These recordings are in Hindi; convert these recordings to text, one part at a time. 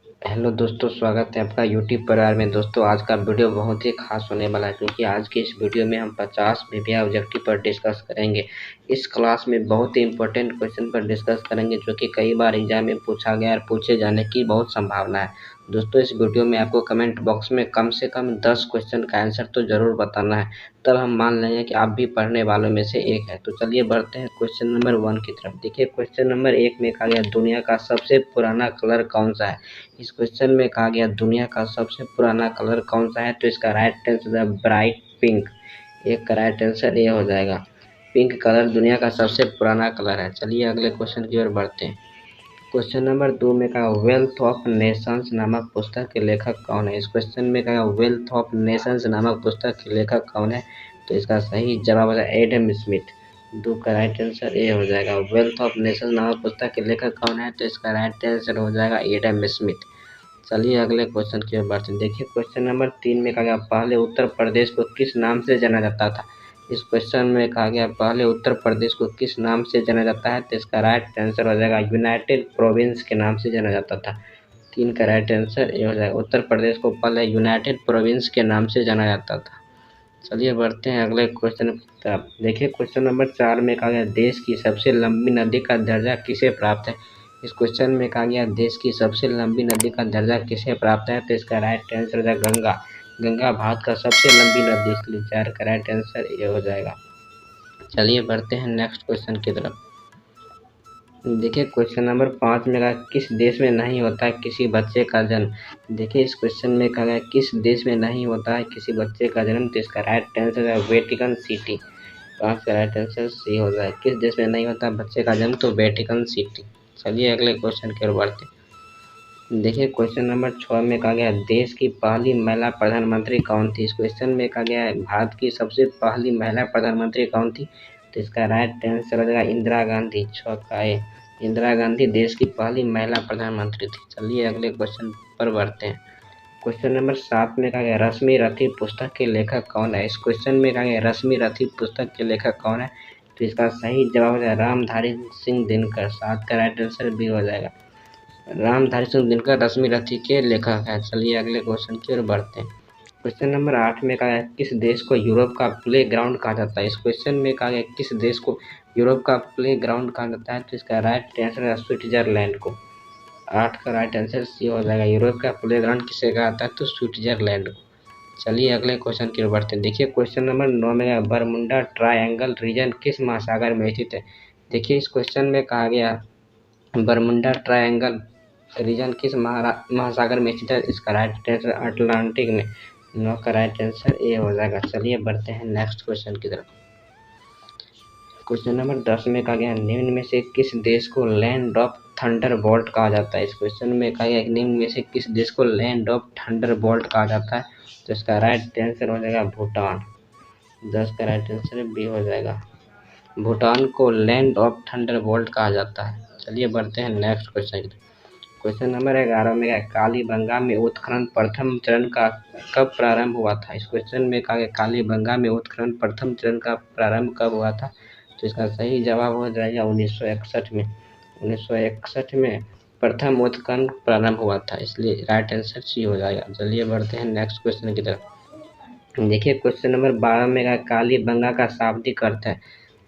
हेलो दोस्तों, स्वागत है आपका यूट्यूब परिवार में। दोस्तों, आज का वीडियो बहुत ही खास होने वाला है क्योंकि आज के इस वीडियो में हम 50 वीवीआई ऑब्जेक्टिव पर डिस्कस करेंगे। इस क्लास में बहुत ही इंपॉर्टेंट क्वेश्चन पर डिस्कस करेंगे जो कि कई बार एग्जाम में पूछा गया और पूछे जाने की बहुत संभावना है। दोस्तों, इस वीडियो में आपको कमेंट बॉक्स में कम से कम 10 क्वेश्चन का आंसर तो ज़रूर बताना है, तब हम मान लेंगे कि आप भी पढ़ने वालों में से एक है। तो चलिए बढ़ते हैं क्वेश्चन नंबर 1 की तरफ। देखिए, क्वेश्चन नंबर 1 में कहा गया दुनिया का सबसे पुराना कलर कौन सा है। इस क्वेश्चन में कहा गया दुनिया का सबसे पुराना कलर कौन सा है, तो इसका राइट आंसर है ब्राइट पिंक। एक का राइट आंसर ये हो जाएगा। पिंक कलर दुनिया का सबसे पुराना कलर है। चलिए अगले क्वेश्चन की ओर बढ़ते हैं। क्वेश्चन नंबर 2 में कहा वेल्थ ऑफ नेशंस नामक पुस्तक के लेखक कौन है। इस क्वेश्चन में कहा वेल्थ ऑफ नेशंस नामक पुस्तक के लेखक कौन है, तो इसका सही जवाब है एडम स्मिथ। 2 का राइट आंसर ए हो जाएगा। वेल्थ ऑफ नेशंस नामक पुस्तक के लेखक कौन है, तो इसका राइट आंसर हो जाएगा एडम स्मिथ। चलिए अगले क्वेश्चन की ओर बढ़ते हैं। देखिए, क्वेश्चन नंबर 3 में कहा गया पहले उत्तर प्रदेश को किस नाम से जाना जाता था। इस क्वेश्चन में कहा गया पहले उत्तर प्रदेश को किस नाम से जाना जाता है, तो इसका राइट आंसर हो जाएगा यूनाइटेड प्रोविंस के नाम से जाना जाता था। 3 का राइट आंसर ये हो जाएगा। उत्तर प्रदेश को पहले यूनाइटेड प्रोविंस के नाम से जाना जाता था। चलिए बढ़ते हैं अगले क्वेश्चन की तरफ। देखिए, क्वेश्चन नंबर 4 में कहा गया देश की सबसे लंबी नदी का दर्जा किसे प्राप्त है। इस क्वेश्चन में कहा गया देश की सबसे लंबी नदी का दर्जा किसे प्राप्त है, तो इसका राइट आंसर है गंगा। गंगा भारत का सबसे लंबी नदी, इसलिए 4 का राइट आंसर ये हो जाएगा। चलिए बढ़ते हैं नेक्स्ट क्वेश्चन की तरफ। देखिए, क्वेश्चन नंबर 5 में कहा किस देश में नहीं होता है किसी बच्चे का जन्म। देखिए, इस क्वेश्चन में कहा गया किस देश में नहीं होता है किसी बच्चे का जन्म, तो इसका राइट आंसर है वेटिकन सिटी। 5 का राइट आंसर सी हो जाए। किस देश में नहीं होता बच्चे का जन्म, तो वेटिकन सिटी। चलिए अगले क्वेश्चन की ओर बढ़ते हैं। देखिए, क्वेश्चन नंबर 6 में कहा गया देश की पहली महिला प्रधानमंत्री कौन थी। इस क्वेश्चन में कहा गया है भारत की सबसे पहली महिला प्रधानमंत्री कौन थी, तो इसका राइट आंसर हो जाएगा इंदिरा गांधी। 6 का ए। इंदिरा गांधी देश की पहली महिला प्रधानमंत्री थी। चलिए अगले क्वेश्चन पर बढ़ते हैं। क्वेश्चन नंबर 7 में कहा गया रश्मि रथी पुस्तक के लेखक कौन है। इस क्वेश्चन में कहा गया रश्मि रथी पुस्तक के लेखक कौन है, तो इसका सही जवाब हो जाएगा रामधारी सिंह दिनकर। 7 का राइट आंसर बी हो जाएगा। रामधारी सिंह दिनकर रश्मि रथी के लेखक है। चलिए अगले क्वेश्चन की ओर बढ़ते हैं। क्वेश्चन नंबर 8 में कहा है किस देश को यूरोप का प्ले ग्राउंड कहा जाता है। इस क्वेश्चन में कहा गया किस देश को यूरोप का प्ले ग्राउंड कहा जाता है, तो इसका राइट आंसर है स्विट्जरलैंड को। 8 का राइट आंसर सी हो जाएगा। यूरोप का प्ले ग्राउंड किसे कहा जाता है, तो स्विट्जरलैंड को। चलिए अगले क्वेश्चन की ओर बढ़ते हैं। देखिए, क्वेश्चन नंबर 9 में है बरमुंडा ट्रायंगल रीजन किस महासागर में स्थित है। देखिए, इस क्वेश्चन में कहा गया बरमुंडा ट्रायंगल रीजन किस महासागर में स्थित है, इसका राइट आंसर अटलांटिक में। 9 का राइट आंसर ए हो जाएगा। चलिए बढ़ते हैं नेक्स्ट क्वेश्चन की तरफ। क्वेश्चन नंबर 10 में कहा गया निम्न में से किस देश को लैंड ऑफ थंडरबोल्ट कहा जाता है। इस क्वेश्चन में कहा गया निम्न में से किस देश को लैंड ऑफ थंडरबोल्ट कहा जाता है, तो इसका राइट आंसर हो जाएगा भूटान। 10 का राइट आंसर बी हो जाएगा। भूटान को लैंड ऑफ थंडरबोल्ट कहा जाता है। चलिए बढ़ते हैं नेक्स्ट क्वेश्चन की तरफ। क्वेश्चन नंबर 11 में है कालीबंगा में उत्खनन प्रथम चरण का कब प्रारंभ हुआ था। इस क्वेश्चन में कहा गया कालीबंगा में उत्खनन प्रथम चरण का प्रारंभ कब हुआ था, तो इसका सही जवाब हो जाएगा 1961 में। 1961 में प्रथम उत्खनन प्रारंभ हुआ था, इसलिए राइट आंसर सी हो जाएगा। चलिए बढ़ते हैं नेक्स्ट क्वेश्चन की तरफ। देखिए, क्वेश्चन नंबर 12 में कहा कालीबंगा का शाब्दिक अर्थ है।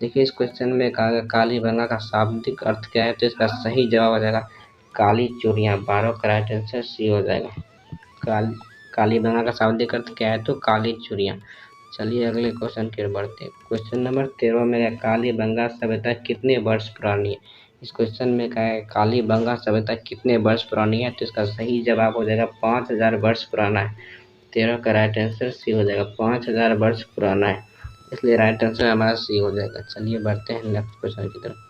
देखिए, इस क्वेश्चन में कहा गया कालीबंगा का शाब्दिक अर्थ क्या है, तो इसका सही जवाब हो जाएगा काली चूड़ियाँ। 12 का राइट आंसर सी हो जाएगा। कालीबंगा का शाब्दिक अर्थ क्या है, तो काली चूड़ियाँ। चलिए अगले क्वेश्चन की ओर बढ़ते हैं। क्वेश्चन नंबर 13 में है कालीबंगा सभ्यता कितने वर्ष पुरानी है। इस क्वेश्चन में कहा है कालीबंगा सभ्यता कितने वर्ष पुरानी है, तो इसका सही जवाब हो जाएगा 5000 वर्ष पुराना है। 13 का राइट आंसर सी हो जाएगा। 5000 वर्ष पुराना है, इसलिए राइट आंसर हमारा सी हो जाएगा। चलिए बढ़ते हैं नेक्स्ट क्वेश्चन की तरफ।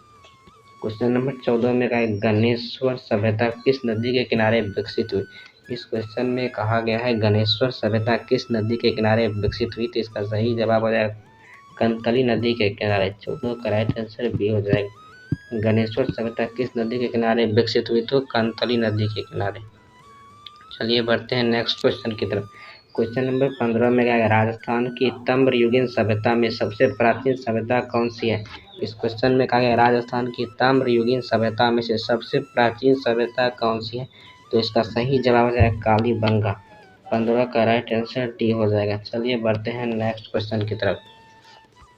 क्वेश्चन नंबर 14 में कहा है गणेश्वर सभ्यता किस नदी के किनारे विकसित हुई। इस क्वेश्चन में कहा गया है गणेश्वर सभ्यता किस नदी के किनारे विकसित हुई, तो इसका सही जवाब हो जाएगा कंतली नदी के किनारे। 14 का राइट आंसर बी हो जाएगा। गणेश्वर सभ्यता किस नदी के किनारे विकसित हुई, तो कंतली नदी के किनारे। चलिए बढ़ते हैं नेक्स्ट क्वेश्चन की तरफ। क्वेश्चन नंबर 15 में क्या है राजस्थान की ताम्रयुगीन सभ्यता में सबसे प्राचीन सभ्यता कौन सी है। इस क्वेश्चन में कहा गया राजस्थान की ताम्रयुगीन सभ्यता में से सबसे प्राचीन सभ्यता कौन सी है, तो इसका सही जवाब हो जाएगा कालीबंगा। 15 का राइट आंसर डी हो जाएगा। चलिए बढ़ते हैं नेक्स्ट क्वेश्चन की तरफ।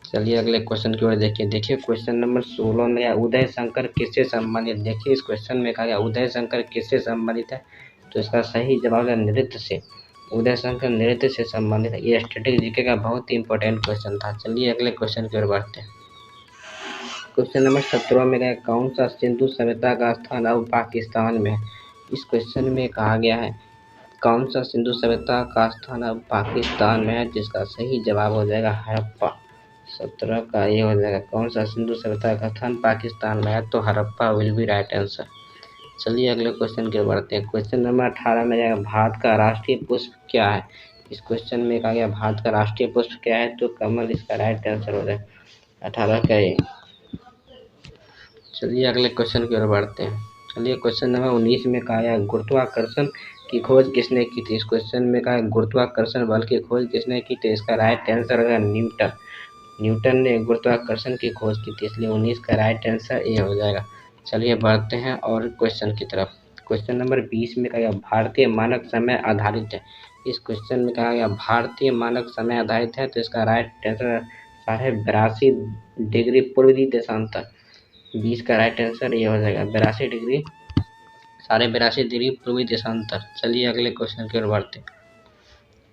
चलिए अगले क्वेश्चन की ओर देखिए क्वेश्चन नंबर 16 में उदय शंकर किससे संबंधित। देखिए इस क्वेश्चन में कहा गया उदय शंकर किससे संबंधित है, तो इसका सही जवाब है नृत्य से। उदय शंकर नृत्य से संबंधित है। ये स्टैटिक जीके का बहुत ही इंपॉर्टेंट क्वेश्चन था। चलिए अगले क्वेश्चन की ओर बढ़ते हैं। क्वेश्चन नंबर 17 में कहा कौन सा सिंधु सभ्यता का स्थान अब पाकिस्तान में है। इस क्वेश्चन में कहा गया है कौन सा सिंधु सभ्यता का स्थान अब पाकिस्तान में है, जिसका सही जवाब हो जाएगा हड़प्पा। 17 का ये हो जाएगा कौन सा सिंधु सभ्यता का स्थान पाकिस्तान में है, तो Harappa will be right answer. चलिए अगले क्वेश्चन की ओर बढ़ते हैं। क्वेश्चन नंबर 18 में जाएगा भारत का राष्ट्रीय पुष्प क्या है। इस क्वेश्चन में कहा गया भारत का राष्ट्रीय पुष्प क्या है, तो कमल इसका राइट आंसर हो जाएगा 18 का ये। चलिए अगले क्वेश्चन की ओर बढ़ते हैं। चलिए क्वेश्चन नंबर 19 में कहा गया गुरुत्वाकर्षण की खोज किसने की थी। इस क्वेश्चन में कहा गुरुत्वाकर्षण बल की खोज किसने की थी, इसका राइट आंसर होगा न्यूटन। न्यूटन ने गुरुत्वाकर्षण की खोज की थी, इसलिए 19 का राइट आंसर ए हो जाएगा। चलिए बढ़ते हैं और क्वेश्चन की तरफ। क्वेश्चन नंबर 20 में कहा गया भारतीय मानक समय आधारित है। इस क्वेश्चन में कहा गया भारतीय मानक समय आधारित है, तो इसका राइट आंसर 82 डिग्री पूर्व देशांतर। 20 का राइट आंसर ये हो जाएगा 82 डिग्री 82.5 डिग्री पूर्वी देशांतर। चलिए अगले क्वेश्चन की ओर बढ़ते हैं।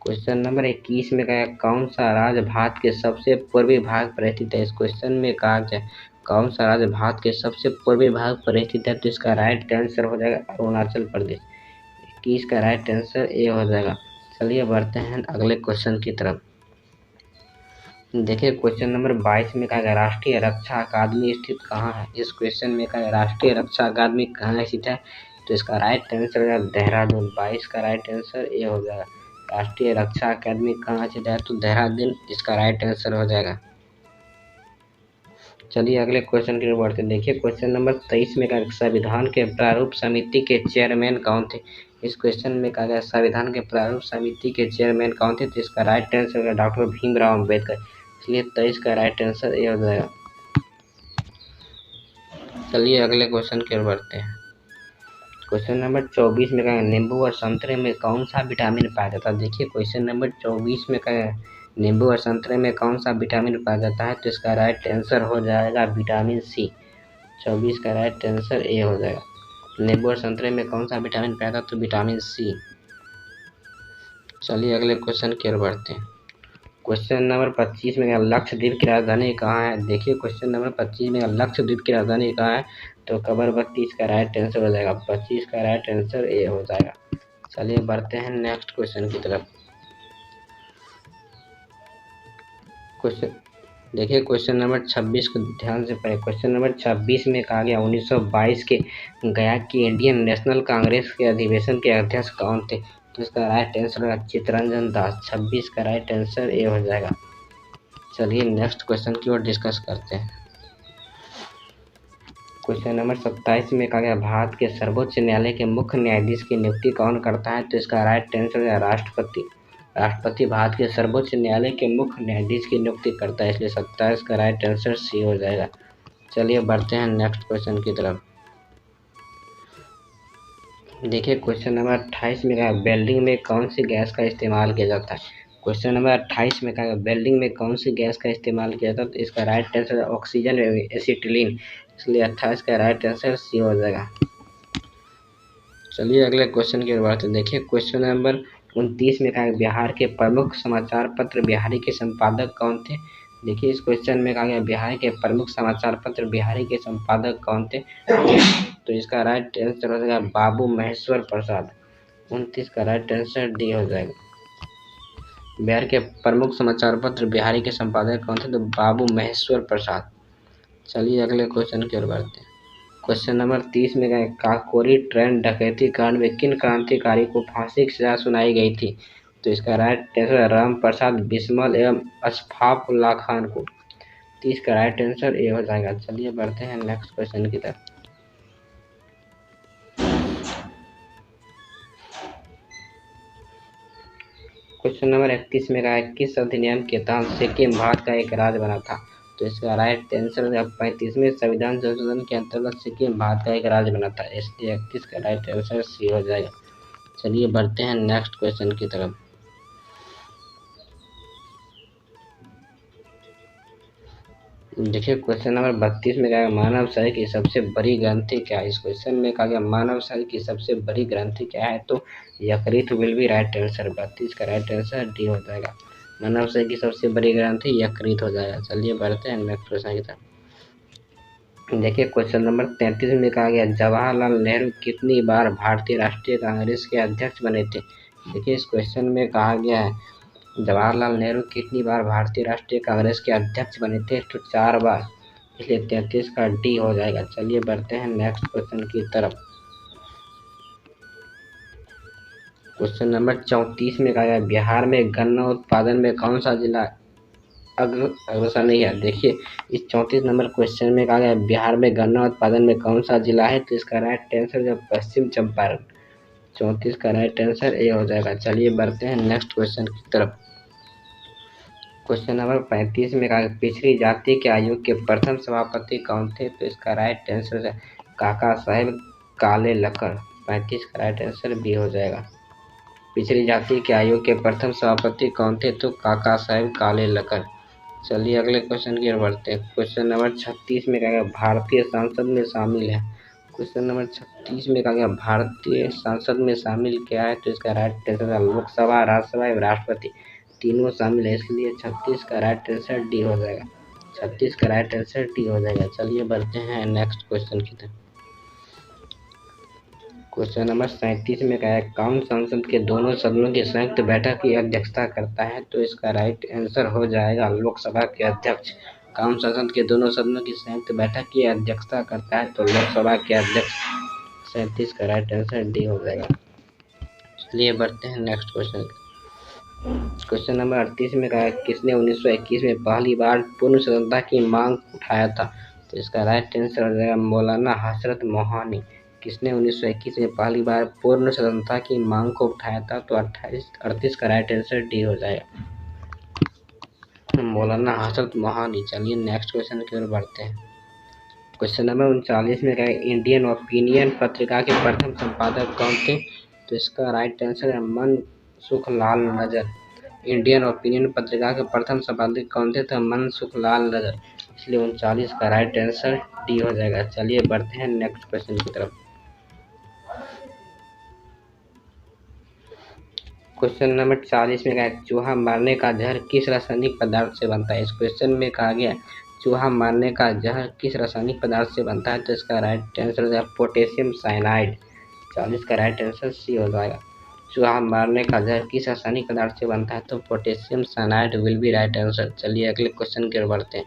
क्वेश्चन नंबर 21 में कहा कौन सा राज्य भारत के सबसे पूर्वी भाग पर स्थित है। इस क्वेश्चन में कहा गया कौन सा राज्य भारत के सबसे पूर्वी भाग पर स्थित है, तो इसका राइट आंसर हो जाएगा अरुणाचल प्रदेश। 21 का राइट आंसर ए हो जाएगा। चलिए बढ़ते हैं अगले क्वेश्चन की तरफ। देखिए क्वेश्चन नंबर 22 में कहा गया राष्ट्रीय रक्षा अकादमी स्थित कहाँ है। इस क्वेश्चन में कहा राष्ट्रीय रक्षा अकादमी कहाँ स्थित है, तो इसका राइट आंसर हो जाएगा देहरादून। 22 का राइट आंसर ये हो जाएगा राष्ट्रीय रक्षा अकादमी कहाँ स्थित है, तो देहरादून इसका राइट आंसर हो जाएगा। चलिए अगले क्वेश्चन की ओर बढ़ते हैं। देखिए क्वेश्चन नंबर 23 में कहा संविधान के प्रारूप समिति के चेयरमैन कौन थे। इस क्वेश्चन में कहा गया संविधान के प्रारूप समिति के चेयरमैन कौन थे, तो इसका राइट आंसर होगा डॉक्टर भीमराव अम्बेडकर। इसलिए 23 का राइट आंसर ये हो जाएगा। चलिए अगले क्वेश्चन की ओर बढ़ते हैं। क्वेश्चन नंबर 24 में कहा नींबू और संतरे में कौन सा विटामिन पाया जाता है। देखिए क्वेश्चन नंबर 24 में कहा नींबू और संतरे में कौन सा विटामिन पाया जाता है, तो इसका राइट आंसर हो जाएगा विटामिन सी। 24 का राइट आंसर ए हो जाएगा। नींबू और संतरे में कौन सा विटामिन पाया जाता है, तो विटामिन सी। चलिए अगले क्वेश्चन की ओर बढ़ते हैं। क्वेश्चन नंबर 25 में लक्षद्वीप की राजधानी कहाँ है। देखिए क्वेश्चन नंबर 25 में लक्षद्वीप की राजधानी कहाँ है, तो कवरत्ती इसका राइट आंसर हो जाएगा। 25 का राइट आंसर ए हो जाएगा। चलिए बढ़ते हैं नेक्स्ट क्वेश्चन की तरफ। क्वेश्चन देखिए क्वेश्चन नंबर 26 को ध्यान से पढ़ें। क्वेश्चन नंबर 26 में कहा गया 1922 के गया की इंडियन नेशनल कांग्रेस के अधिवेशन के अध्यक्ष कौन थे, तो इसका राइट आंसर होगा चित्तरंजन दास। 26 का राइट आंसर ए हो जाएगा। चलिए नेक्स्ट क्वेश्चन की ओर डिस्कस करते हैं। क्वेश्चन नंबर 27 में कहा गया भारत के सर्वोच्च न्यायालय के मुख्य न्यायाधीश की नियुक्ति कौन करता है, तो इसका राइट आंसर है राष्ट्रपति। राष्ट्रपति भारत के सर्वोच्च न्यायालय के मुख्य न्यायाधीश की नियुक्ति करता है, इसलिए 27 का राइट आंसर सी हो जाएगा। चलिए बढ़ते हैं नेक्स्ट क्वेश्चन की तरफ। देखिए क्वेश्चन नंबर 28 में कहा वेल्डिंग में कौन सी गैस का इस्तेमाल किया जाता है। क्वेश्चन नंबर 28 में कहा वेल्डिंग में कौन सी गैस का इस्तेमाल किया जाता है, तो इसका राइट आंसर ऑक्सीजन एसिटिलीन। इसलिए 28 का राइट आंसर सी हो जाएगा। चलिए अगले क्वेश्चन की ओर बढ़ते हैं। देखिए क्वेश्चन नंबर 29 में कहा बिहार के प्रमुख समाचार पत्र बिहारी के संपादक कौन थे। देखिए इस क्वेश्चन में कहा गया बिहार के प्रमुख समाचार पत्र बिहारी के संपादक कौन थे, तो इसका राइट आंसर हो जाएगा बाबू महेश्वर प्रसाद। 29 का राइट आंसर डी हो जाएगा। बिहार के प्रमुख समाचार पत्र बिहारी के संपादक कौन थे, तो बाबू महेश्वर प्रसाद। चलिए अगले क्वेश्चन की ओर बढ़ते हैं। क्वेश्चन नंबर 30 में गए काकोरी ट्रेन डकैती कांड में किन क्रांतिकारी को फांसी की सजा सुनाई गई थी, तो इसका राइट आंसर राम प्रसाद बिस्मिल एवं अशफाक उल्लाह खान को। 30 का राइट आंसर ए हो जाएगा। चलिए बढ़ते हैं नेक्स्ट क्वेश्चन की तरफ। क्वेश्चन नंबर 31 में कहा किस अधिनियम के तहत सिक्किम भारत का एक राज्य बना था। तो इसका राइट आंसर 35वें संविधान संशोधन के अंतर्गत सिक्किम भारत का एक राज्य बना था, इसलिए 31 का राइट आंसर सी हो जाएगा। चलिए बढ़ते हैं नेक्स्ट क्वेश्चन की तरफ। देखिए क्वेश्चन नंबर 32 में कहा गया मानव शरीर की सबसे बड़ी ग्रंथि क्या है। इस क्वेश्चन में कहा गया मानव शरीर की सबसे बड़ी ग्रंथि क्या है, तो यकृत विल बी राइट आंसर। 32 का राइट आंसर डी हो जाएगा। मानव शरीर की सबसे बड़ी ग्रंथि यकृत हो जाएगा। चलिए बढ़ते हैं नेक्स्ट क्वेश्चन की तरफ। देखिए क्वेश्चन नंबर 33 में कहा गया जवाहरलाल नेहरू कितनी बार भारतीय राष्ट्रीय कांग्रेस के अध्यक्ष बने थे। देखिए इस क्वेश्चन में कहा गया है जवाहरलाल नेहरू कितनी बार भारतीय राष्ट्रीय कांग्रेस के अध्यक्ष बने थे, तो 4 बार, इसलिए 33 का डी हो जाएगा। चलिए बढ़ते हैं नेक्स्ट क्वेश्चन की तरफ। क्वेश्चन नंबर 34 में कहा गया बिहार में गन्ना उत्पादन में कौन सा जिला अग्रसर नहीं है। देखिए इस 34 नंबर क्वेश्चन में कहा गया बिहार में गन्ना उत्पादन में कौन सा जिला है, तो इसका राइट आंसर जो पश्चिम चंपारण। 34 का राइट आंसर ए हो जाएगा। चलिए बढ़ते हैं नेक्स्ट क्वेश्चन की तरफ। क्वेश्चन नंबर 35 में कहा पिछड़ी जाति के आयोग के प्रथम सभापति कौन थे, तो इसका राइट आंसर है काका साहेब काले लकर। 35 का राइट आंसर बी हो जाएगा। पिछड़ी जाति के आयोग के प्रथम सभापति कौन थे, तो काका साहेब काले लकर। चलिए अगले क्वेश्चन की ओर बढ़ते हैं। क्वेश्चन नंबर 36 में कहा गया भारतीय संसद में शामिल है। क्वेश्चन नंबर 36 में कहा गया भारतीय संसद में शामिल क्या है, तो इसका राइट आंसर है लोकसभा, राज्यसभा एवं राष्ट्रपति तीनों शामिल है, इसलिए 36 का राइट आंसर डी हो जाएगा। 36 का राइट आंसर डी हो जाएगा। चलिए बढ़ते हैं नेक्स्ट क्वेश्चन की तरफ। क्वेश्चन नंबर 37 में कहा है कौन संसद के दोनों सदनों की संयुक्त बैठक की अध्यक्षता करता है, तो इसका राइट आंसर हो जाएगा लोकसभा के अध्यक्ष। कौन संसद के दोनों सदनों की संयुक्त बैठक की अध्यक्षता करता है, तो लोकसभा के अध्यक्ष। 37 का राइट आंसर डी हो जाएगा। चलिए बढ़ते हैं नेक्स्ट क्वेश्चन। क्वेश्चन नंबर 38 में कहा है किसने 1921 में पहली बार पूर्ण स्वतंत्रता की मांग उठाया था, तो इसका राइट आंसर हो जाएगा मौलाना हजरत मोहानी। किसने 1921 में पहली बार पूर्ण स्वतंत्रता की मांग को उठाया था, तो 38 का राइट आंसर डी हो जाएगा, मौलाना हजरत मोहानी। चलिए नेक्स्ट क्वेश्चन की ओर बढ़ते हैं। क्वेश्चन नंबर 39 में कहा है इंडियन ओपिनियन पत्रिका के प्रथम संपादक कौन थे, तो इसका राइट आंसर है मनसुखलाल नजर। इंडियन ओपिनियन पत्रिका के प्रथम संपादक कौन थे, तो मनसुखलाल नजर, इसलिए 39 का राइट आंसर डी हो जाएगा। चलिए बढ़ते हैं नेक्स्ट क्वेश्चन की तरफ। क्वेश्चन नंबर 40 में कहा चूहा मारने का जहर किस रासायनिक पदार्थ से बनता है। इस क्वेश्चन में कहा गया चूहा मारने का जहर किस रासायनिक पदार्थ से बनता है, तो इसका राइट आंसर है पोटेशियम साइनाइड। 40 का राइट आंसर सी हो जाएगा। चूहा मारने का जहर किस रासायनिक पदार्थ से बनता है, तो potassium cyanide will be right answer. चलिए अगले क्वेश्चन की ओर बढ़ते हैं।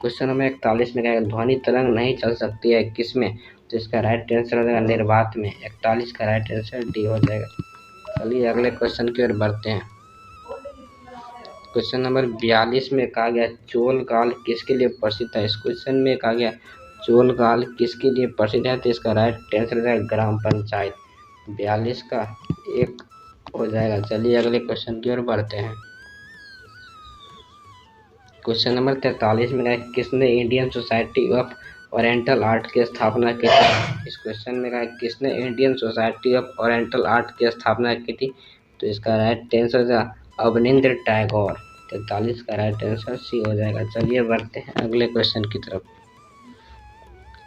क्वेश्चन नंबर 41 में कहा ध्वनि तरंग नहीं चल सकती है किसमें, तो इसका राइट आंसर हो जाएगा निर्वात में। 41 का राइट आंसर डी हो जाएगा। चलिए अगले क्वेश्चन की ओर बढ़ते हैं। क्वेश्चन नंबर 42 में कहा गया चोल काल किसके लिए प्रसिद्ध है। इस क्वेश्चन में कहा गया चोल काल किसके लिए प्रसिद्ध है, तो इसका राइट आंसर है ग्राम पंचायत। 42 का 1 हो जाएगा। चलिए अगले क्वेश्चन की ओर बढ़ते हैं। क्वेश्चन नंबर 43 में कहा किसने Indian society of oriental art की स्थापना की थी। इस क्वेश्चन में कहा किसने Indian society of oriental art की स्थापना की थी, तो इसका राइट आंसर है अवनींद्र टैगोर। 43 का राइट आंसर सी हो जाएगा। चलिए बढ़ते हैं अगले क्वेश्चन की तरफ।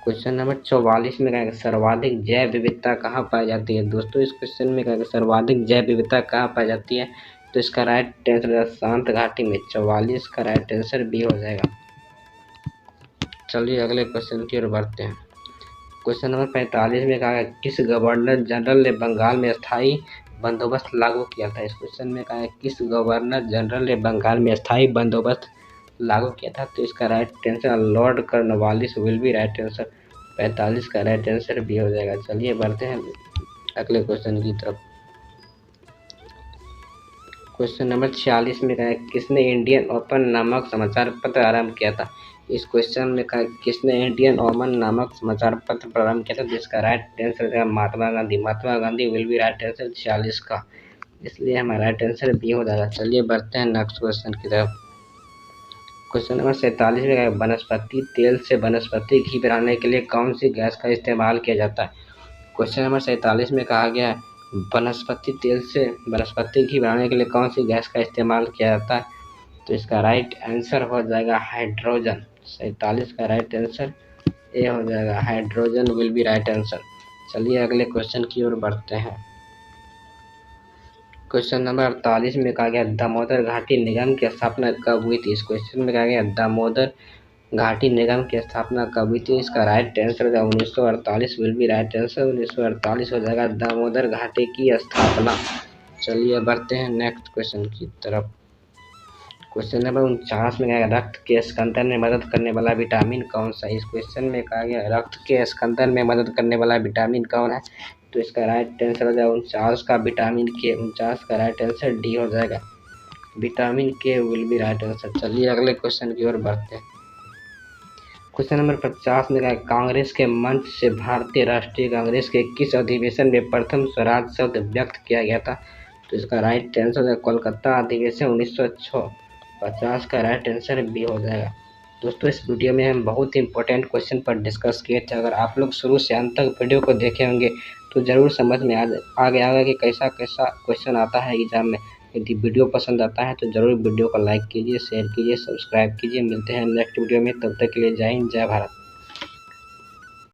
क्वेश्चन नंबर 44 में कहा सर्वाधिक जैव विविधता कहाँ पाई जाती है। दोस्तों इस क्वेश्चन में कहा सर्वाधिक जैव विविधता कहाँ पाई जाती है, तो इसका राइट आंसर है शांत घाटी में। 44 का राइट आंसर बी हो जाएगा। चलिए अगले क्वेश्चन की ओर बढ़ते हैं। क्वेश्चन नंबर 45 में कहा किस गवर्नर जनरल ने बंगाल में स्थायी बंदोबस्त लागू किया था। इस क्वेश्चन में कहा किस गवर्नर जनरल ने बंगाल में स्थायी बंदोबस्त लागू किया था, तो इसका right answer Lord Cornwallis will be right answer. 45 का राइट आंसर बी हो जाएगा। चलिए बढ़ते हैं अगले क्वेश्चन की तरफ। क्वेश्चन नंबर 46 में कहा किसने इंडियन ओपन नामक समाचार पत्र आरंभ किया था। इस क्वेश्चन में कहा किसने इंडियन ओपन नामक समाचार पत्र प्रारंभ किया था, जिसका राइट आंसर है Mahatma Gandhi. Mahatma Gandhi will be right answer 46 का, इसलिए हमारा राइट आंसर बी हो जाएगा। चलिए बढ़ते हैं नेक्स्ट क्वेश्चन की तरफ। क्वेश्चन नंबर 47 में क्या, वनस्पति तेल से वनस्पति घी बनाने के लिए कौन सी गैस का इस्तेमाल किया जाता है। क्वेश्चन नंबर 47 में कहा गया है वनस्पति तेल से वनस्पति घी बनाने के लिए कौन सी गैस का इस्तेमाल किया जाता है। तो इसका राइट आंसर हो जाएगा हाइड्रोजन। 47 का राइट आंसर ए हो जाएगा, hydrogen will be right answer. चलिए अगले क्वेश्चन की ओर बढ़ते हैं। क्वेश्चन नंबर 48 में कहा गया दामोदर घाटी निगम की स्थापना कब हुई थी। इस क्वेश्चन में कहा गया दामोदर घाटी निगम की स्थापना कब हुई थी। इसका राइट आंसर है 1948 विल बी राइट आंसर। 1948 हो जाएगा दामोदर घाटी की स्थापना। चलिए बढ़ते हैं नेक्स्ट क्वेश्चन की तरफ। क्वेश्चन नंबर 49 में कहा गया रक्त के स्कंदन में मदद करने वाला विटामिन कौन सा है। इस क्वेश्चन में कहा गया रक्त के स्कंदन में मदद करने वाला विटामिन कौन है। तो इसका राइट आंसर हो जाएगा 49 का विटामिन के। 49 का राइट आंसर डी हो जाएगा, विटामिन के विल बी राइट आंसर। चलिए अगले क्वेश्चन की ओर बढ़ते हैं। क्वेश्चन नंबर 50 में कहा कांग्रेस के मंच से भारतीय राष्ट्रीय कांग्रेस के किस अधिवेशन में प्रथम स्वराज शब्द व्यक्त किया गया था। तो इसका राइट आंसर है कोलकाता अधिवेशन 1906। 50 का राइट आंसर बी हो जाएगा। दोस्तों इस वीडियो में हम बहुत ही इंपॉर्टेंट क्वेश्चन पर डिस्कस किए थे। अगर आप लोग शुरू से अंत तक वीडियो को देखे होंगे तो ज़रूर समझ में आ गया होगा कि कैसा कैसा क्वेश्चन आता है एग्जाम में। यदि वीडियो पसंद आता है तो ज़रूर वीडियो को लाइक कीजिए, शेयर कीजिए, सब्सक्राइब कीजिए। मिलते हैं नेक्स्ट वीडियो में, तब तक के लिए जय हिंद, जय भारत।